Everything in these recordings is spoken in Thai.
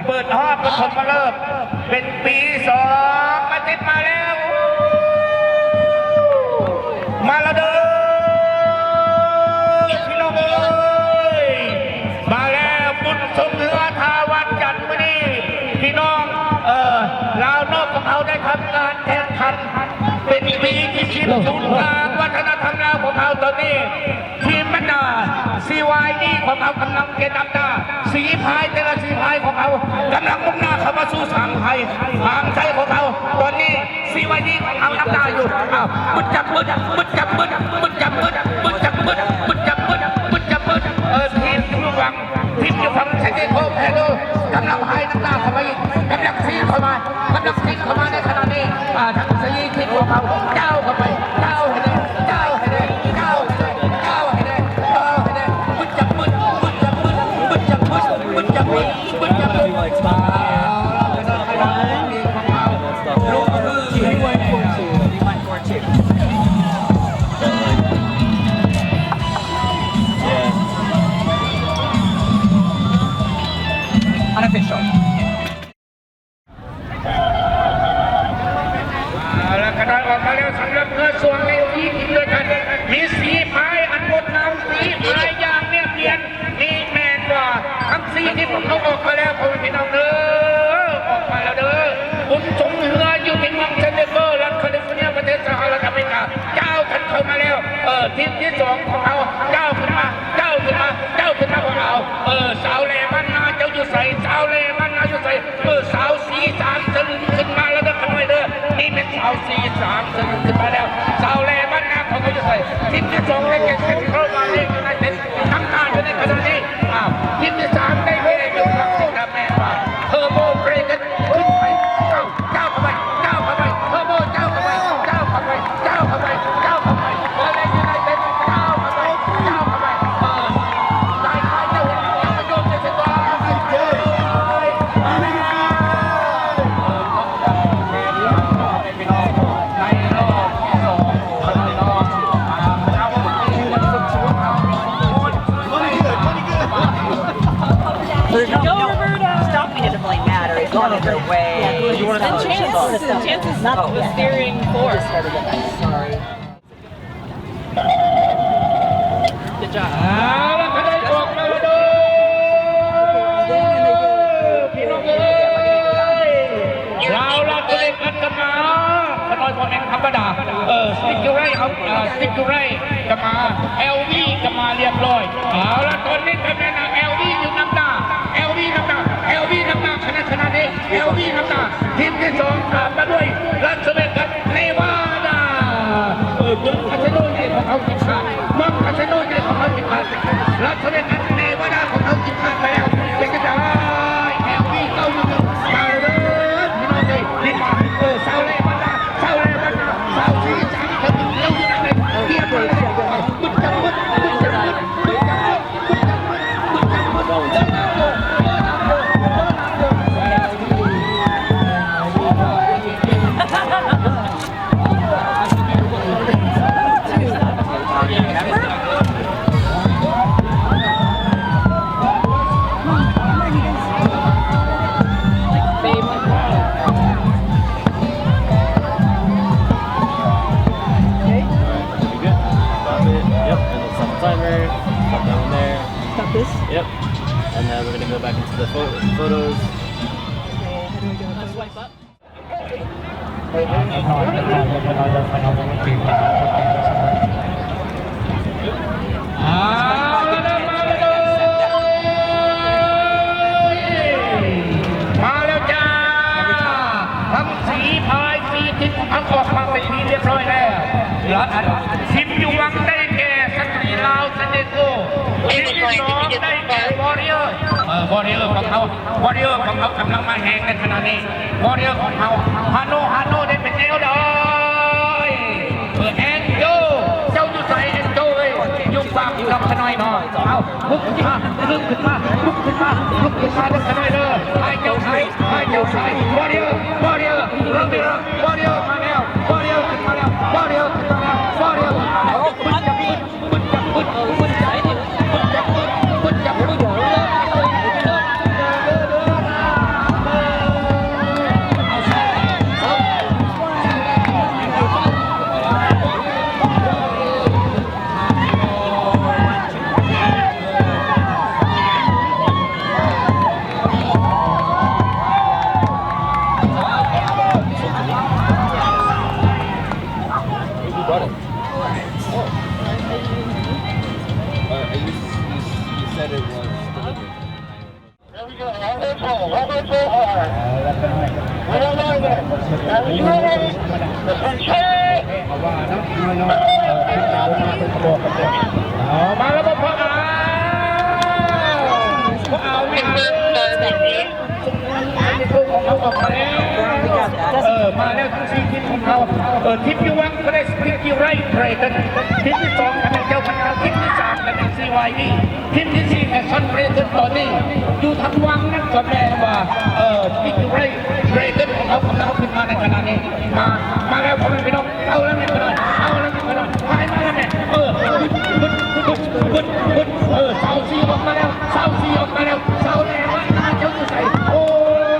เปิดห้องปฐมฤกษ์เป็นปี2อาทิตย์มาแล้วมาแล้วเด้อพี่น้องเอ้ยมาแล้วบุญสมเรือทาวันจันทร์มื้อนี้พี่น้องลาวนอกของเขาได้ทำงานแข่งขันเป็นปีที่ชิมศูนย์กลางวัฒนธรรมลาวของเขาตอนนี้ทีมบรรดาCYD ของเขากำลังเก็บน้ำหน้าสีพายแต่ละสีพายของเขากำลังมุ่งหน้าเข้ามาสู่สามไทยทางไทยของเขาตอนนี้ CYD ของเขาน้ำหน้าอยู่บึดจับบึดบึดจับบึดบึดจับบึดบึดจับบึดบึดจับบึดบึดจับบึดทีมอยู่ฝั่งทีมอยู่ฝั่งเซนติโคแพโดกำลังพายน้ำหน้าเข้ามาอีกกำลังซีเข้ามากำลังซีเข้ามาในขณะนี้ทางสีทีมของเขาเจ้าเข้าไปเจ้าให้ได้เจ้าให้ได้เจ้าให้ได้เจ้าให้ได้เจ้าให้ได้บึดจับบึดบึดจับบึดบึดจับบึดบึดจับบึดบึดจับบึดunofficial แล้วก็ได้ออกมาแล้วสำหรับเรือส่วนในที่ทีมด้วยกันมีสีพายอันงดงามสีพายอย่างเรียบเรียงมีแมนว่าทั้งสีที่ผมเขาออกมาแล้วพ่อพี่น้องเด้อออกมาแล้วเด้อบุญสมเรืออยู่ที่เมืองเซนเบอร์รัฐแคลิฟอร์เนียประเทศสหรัฐอเมริกาเจ้าท่านเข้ามาแล้วทีมที่2ของเขาเจ้าขึ้นมาเจ้าขึ้นมาเจ้าขึ้นมาของเราสาวแหลมันนาเจ้าอยู่ใส่สาวแหลมันนาอยู่ใส่สาวสี3สลึงขึ้นมาแล้วเด้อหน่อยเด้อนี่เป็นสาวสี3สลึงขึ้นมาแล้วสาวแหลมันนาเขาอยู่ใส่ทีมที่2ได้แก่เข้ามาเองได้เป็นทั้งหน้าอยู่ในขณะนี้ทีมที่3ได้แก่อยู่ทางสิงคโปร์แม่ว่าเทอร์โบเบรกขึ้นไปเจ้าเข้าไปเจ้าเข้าไปเทอร์โบเจ้าเข้าไปเจ้าเข้าไปเจ้าเข้าไปเจ้าเข้าไปอะไรอยู่ในเป็นเจ้าเข้าไปเจ้าเข้าไปสายพายเจ้าประโยชน์จะเป็นว่าThere's no stopping it to blame matter. It's gone either way. And Chance is not the steering force. Sorry. Good job. แล้วก็ได้ออกมาแล้วเด้อพี่น้องเอ้ยเราละตัวเองกันกันมาขน้อยพอเองธรรมดาสติ๊กเกอร์ไรเอาสติ๊กเกอร์ไรจะมา LV จะมาเรียบร้อยเอาละตอนนี้ก็เป็น LV อยู่น้ำตา LV น้ำตา LV น้ำตาชนะนี้ LV น้ำตาทีมที่2ตามมาด้วยรัสเวกัสเนวาดาคุณคาสิโนเย่ของเขาจิตขาดมังคาสิโนเย่ของเขาจิตขาดรัสเวกัสเนวาดาของเขาจิตขาดไปแล้วเป็นกระจาย LV เข้าอยู่มาเลยพี่น้องเลยนี่มาสาวเล่บันดาสาวเล่บันดาสาวสีจังเขาอยู่เร็วอยู่นั่นเลยเทียบเลยบุญจับบุญบุญจับบุญบุญจับบุญบุญจับบุญบุญจับบุญYep. And then we're going to go back into the photos. Let's swipe up. มาแล้วจ้าทั้งสีพายสีทิศทั้งออกมาเป็นที่เรียบร้อยแล้วทีมอยู่วังได้แก่สตรีลาวเซเนโกทีมที่2ได้แก่วอริเออร์ของเขากำลังมาแหงในขณะนี้วอริเออร์ของเขาฮาโนได้เป็นแนวดอยแอนโจเจ้าอยู่ใส่แอนโจเลยยุ่งปากกับขน้อยหน่อยเอาลุกขึ้นมาลุกขึ้นมาลุกขึ้นมาได้ขน้อยเลยให้เจ้าใส่วอริเออร์วอริเออร์มาแล้ววอริเออร์ขึ้นมาแล้ววอริเออร์ขึ้นมาแล้วบุญจับบุญจับ มาแล้วพ่อเอาไม่เอาเอาออกมาแล้วมาแล้วทั้ง4ทีมของเราทีมยูวังก็ได้สปริงคิวไรเบรกันทีมที่2คะแนนเจ้าพนักทีมที่3คะแนนซีวายวีทีมที่4แอคชั่นเบรกันตอนนี้อยู่ทางวังนั่นก็แปลว่าสปริงคิวไรเบรกันของเขากำลังขึ้นมาในขณะนี้มาแล้วพ่อแม่พี่น้องเอาแล้วแม่พี่น้องเอาแล้วแม่พี่น้องไปมาแล้วแม่เสาซีออกมาแล้วเสาซีออกมาแล้วเสาแรงมากน่าจะใส่โอ้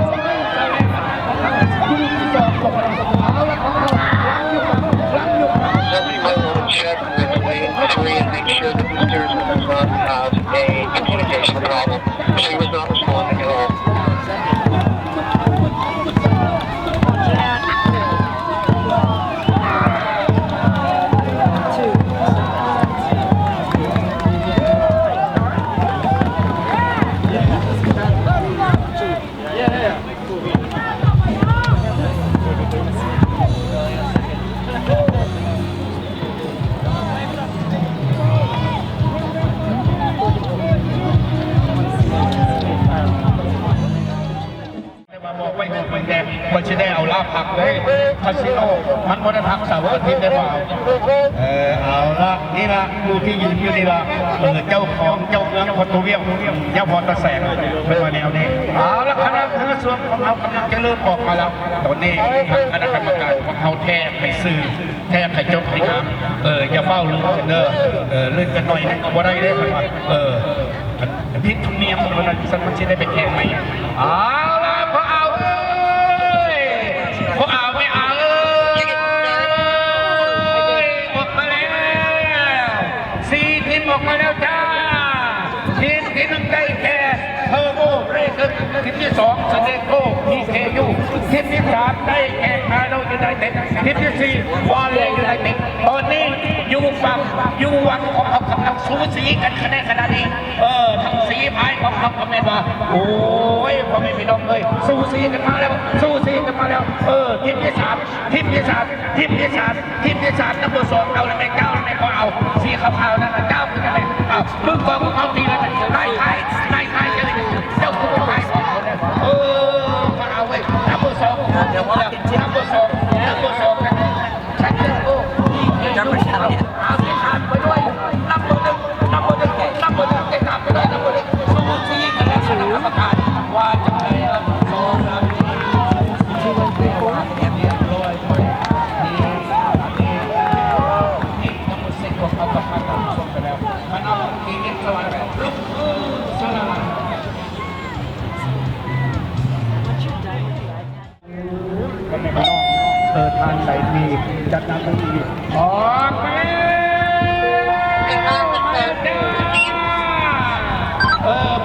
เสาแรงมากดูที่สองของเราเอาละของเราล้างอยู่ Somebody might want to check with lane 3 and make sure that the steersman does not have a communication problem. She was not responding at all.มันจะได้เอาลาบผักเลยคาสิโนมันบ่ได้ผักเสาร์อาทิตย์ได้เปล่าเอาละนี่ละดูที่ยืนอยู่นี่ละเจ้าของเจ้าเมืองพอตูเวียงเจ้าพรตะแสงเป็นมาแนวนี้เอาละคณะส่วนของเรากำลังจะเริ่มออกมาแล้วตอนนี้คณะกรรมการของเขาแทบให้ซื้อแทบให้จบให้ครับอย่าเฝ้าลืมเด้อเลื่อนกันหน่อยนะบ่ได้ได้ครับพิษทุนเนียมมันสันมันจะได้ไปแข่งไหมเอาละพอเอาพวกเอาไม่เอาออกมาแล้ว4ทีมออกมาแล้วจ้าทีมที่1ได้แค่เทอร์โบเบรกทีมที่2สเนโก้พีเคยูทีมที่3ได้แค่คาร์โดยูไนเต็ดทีมที่4วอลเลย์ยูไนเต็ดตอนนี้ยูวังของเขากำลังสูสีกันคะแนนขนาดนี้ทั้ง4พายของเขาคอมเมนต์ว่าโอ้ยพ่อแม่พี่น้องเลยสูสีกันมาแล้วทีมที่3นับเบอร์2เอาแล้วไม่9แล้วไม่ก็เอาสีขาวๆนั่นน่ะ9คืออะไรมึงบอกมึงเอาดีแล้วนายไทยเจ้าคุณไทยของเขาเนี่ยมาเอาไว้นับเบอร์2นับเบอร์2นะฉันเลือกโอ้เอาสีขาวไปด้วยนับเบอร์1ได้ตามไปด้วยนับเบอร์1สูสีกันแล้วคณะกรรมการว่าจะไปทางไหนมีจัดการตรงนี้ออกมา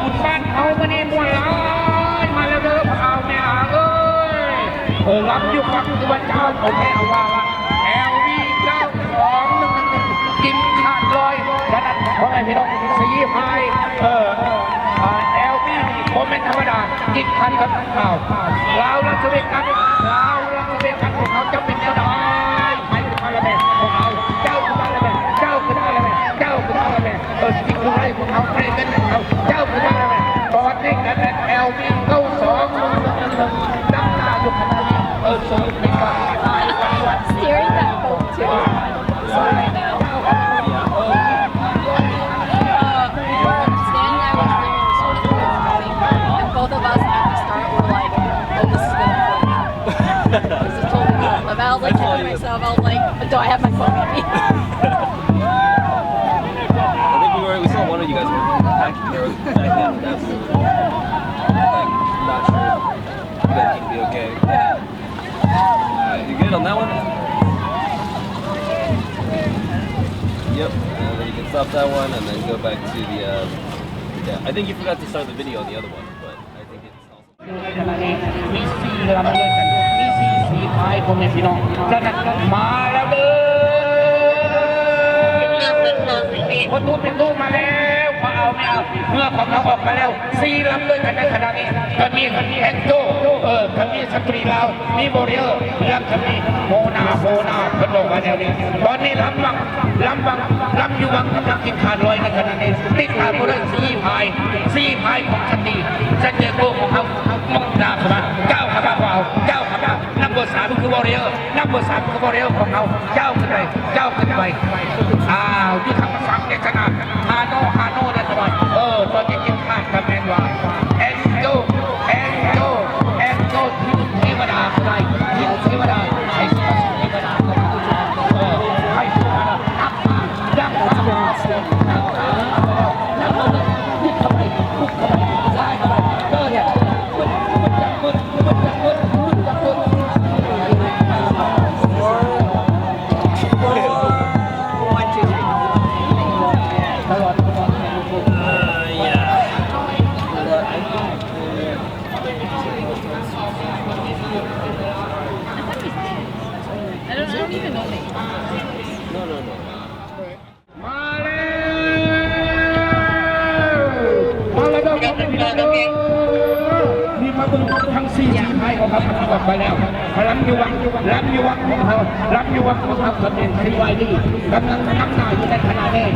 บุญบ้านเขามานี่มวยมาแล้วเด้อเอาแม่รับอยู่ฟังคือว่าเจ้าผมแม่เอาว่าLV 9211กินขาดลอยขนาดเพราะไอ้พี่น้อง4พาย LV ผมเป็นธรรมดากินคันกับข่าวเราจะเป็นกันของเขาจะเป็นแนวใดไปถึงมาแล้วแม่ของเขาเจ้าคือมาแล้วแม่เจ้าคือได้แล้วแม่จริงคือไรของเขาเรกันเขาเจ้าคือได้แล้วแม่ตอนนี้กันแหละ LV 9211น้ำตาอยู่ขนาดนี้สวยไม่กล้า Steering that boat too. Sorry now. We were standing there with and both of us at the start were like, oh, this is gonna flip. This is totally gonna flip. I was like telling myself, I was like, do I have my phone with me? I think we saw one of you guys back here. That's like not sure. You guys should be okay. You good on that one? Yep. And then you can stop that one and then go back to the. Yeah, I think you forgot to start the video on the other one, but I think it's also. มี4ลำเลยกันมี4พายพ่อแม่พี่น้องมาแล้วเด้อคนตู้เป็นตู้มาแล้ว พอเอาไม่เอาเมื่อของเราออกมาแล้ว4 ลำด้วยกันในขณะนี้ก็มีแองโจก็มีสตรีลาวมีโบเรียร์แล้วก็มีโมนาเพิ่นบอกว่าแนวนี้ตอนนี้ลำอยู่วังกำลังกินขาดลอยในขณะนี้ติดตามผู้เล่น4 พายของสตรีเซนเจโกของเขามองดาเข้ามา9 เข้ามาของเขา9 เข้ามานับเบอร์ 3คือโบเรียร์นับเบอร์ 3คือโบเรียร์ของเขา9 ขึ้นไปที่ทำฟังในขนาดฮาโน่ได้สบายตอนนี้กินข้าวกับแมนวาแองโจที่เทวดาก็ได้ที่เทวดาไอ้ที่เทวดาก็ได้ไอ้ที่ดักมานี่ทำไมคุกทำไมได้ทำไมเนี่ยมันจะมืด I don't even know me. No. มาแล้วนี่มาเบิ่งทั้ง4 ไม้ของเขาออกไปแล้วลำอยู่วังของเขาทะเบียนที่ไว้ดีกำลังนับหน้าอยู่ในขณะนี้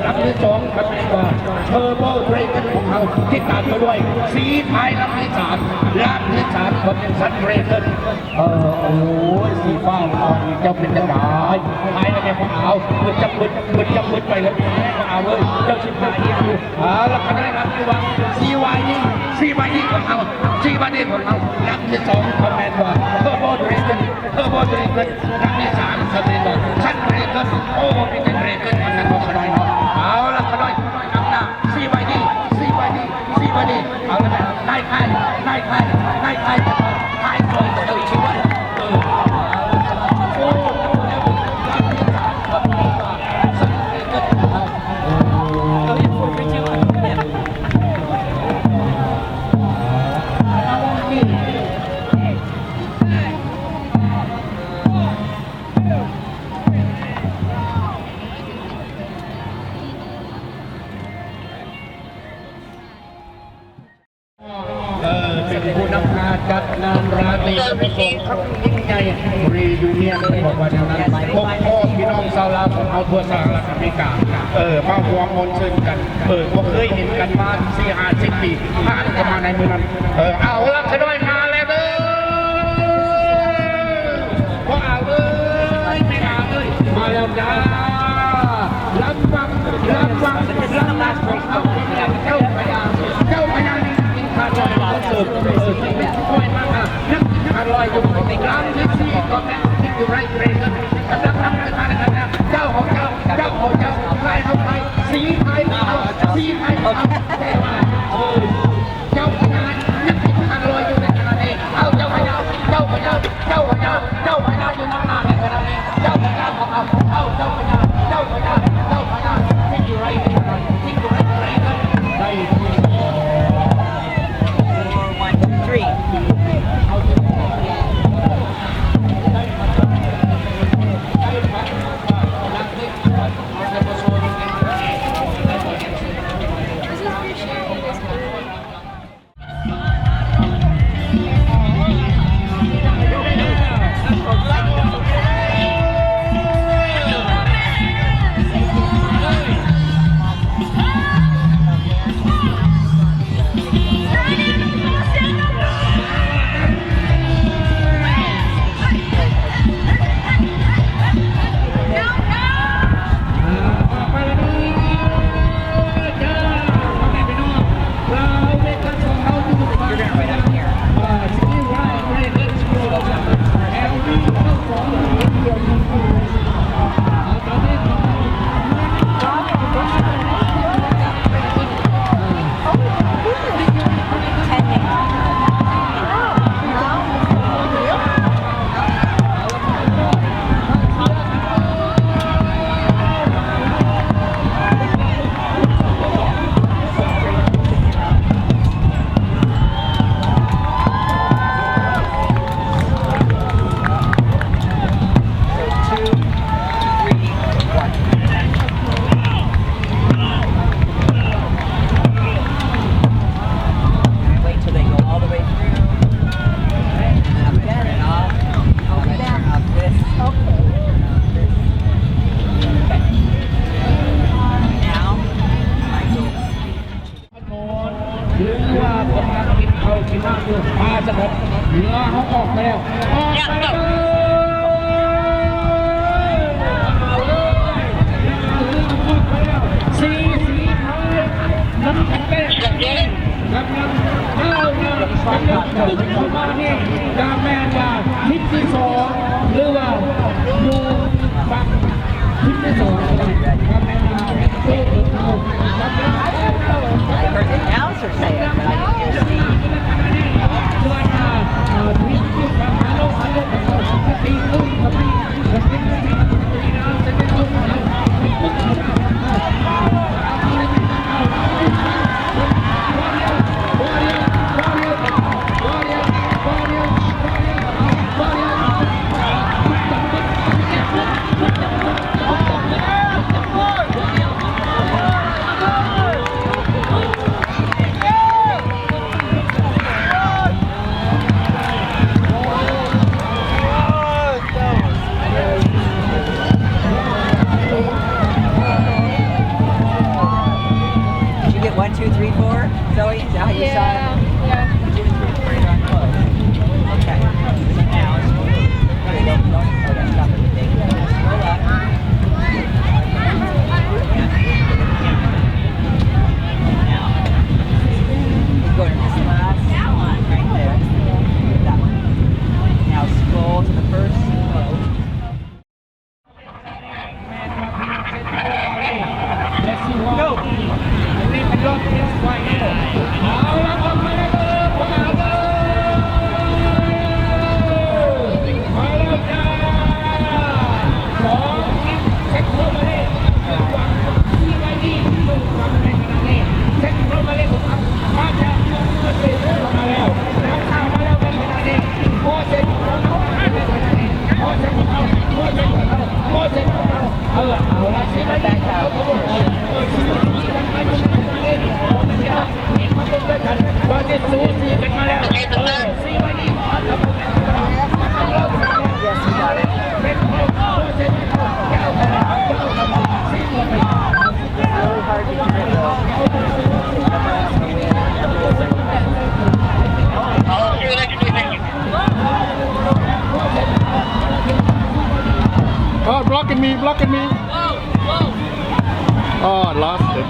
ลำที่2ครับว่าเทอร์โบเทรนของเขาที่ตามมาด้วย4 ไม้ลำที่ 3คนเป็นซันเรเกอร์โอ้ยสีฟ้าอ่อนเจ้าเป็นจะตายไม้แล้วเนี่ยพอเอามันจะมึดไปแล้วพอเอาเลยเจ้าชิบหายเนี่ยแล้วก็ได้รับที่ว่าซีวายนี่ของเขาลำที่ 2คอมเมนต์ว่าเทอร์โบเทรนลำที่ 3คอมเมนต์ว่าซันเรเกอร์โอ้เป็นซันเรเกอร์มันนั่นก็ขนาดนั้นเอาละขนาดน้ำหน้าซีวายนี่เอาละแบบนายไข่จะขายปล่อยเจ้าอีกทีว่าเป็นผู้นำงานจัดงานราตรีประสงค์ครั้งยิ่งใหญ่รียูเนียนบอกว่าอย่างนั้นพบพ่อพี่น้องชาวลาวของเอาทั่วสหรัฐอเมริกามาหัวมนชื่นกันก็เคยเห็นกันมา40-50 ปีผ่านกันมาในมือนั้นเอาละขน้อยมาแล้วเด้อพอเอาเลยไม่เอาเลยมาแล้วจ้ารับฟังของเขาเจ้าพญานี่ข้าจอยเสิร์ฟที่เป็นช่วยมากนักอร่อยอยู่ในร้านที่4ก็แม่ที่อยู่ไรเบรกกำลังทำกันนะเจ้าของเจ้าใครเอาใครสีไทยเอาแต่ว่าเจ้าพญานักอร่อยอยู่ในขณะนี้เอาเจ้าพญาอยู่ข้างหน้าในขณะนี้เจ้าพญาของเอาเจ้าพญาที่อยู่ไรเบรกได้ 4, 1, 2, 3. สงบเหนือเขาออกไปแล้วออกไปแล้วสีพายน้ำแป้งกำลังเข้ามาตึกเข้ามานี่กาแมนว่าทิศที่2หรือว่าอยู่ฝั่งทิศที่2กาแมนว่าเป็นตัวเขา I heard the announcer say it, but I didn't hear Steve. 1, 2, 3, 4. Zoe, is that how you saw it? Yeah. 1, 2, 3, 4, you're on close. Okay. Now, okay, don't stop everything. Scroll up. Now, you go to this last one right there. That one. Now scroll to the first row. Go! นี่เป็นรอบที่สวยเอาละออกมาเลยมาแล้วจ้า2เซ็ตเข้ามาเลยฝั่งที่ไว้ดีลูกฝั่งในขณะนี้เซ็ตเข้ามาเลยครับมาจากเมื่อเซ็ตเข้ามาแล้วเข้ามาแล้วในขณะนี้โคเซ็ตเข้ามาในขณะนี้โคเซ็ตเข้าโคเซ็ตเข้าโคเซ็ตเข้าเอาละสิมาได้ข่าวเขาบอกYes, you got it. Really hard to get rid of. Oh, blocking me. Oh, I lost it.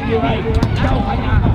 อยู่ไรเจ้าพญา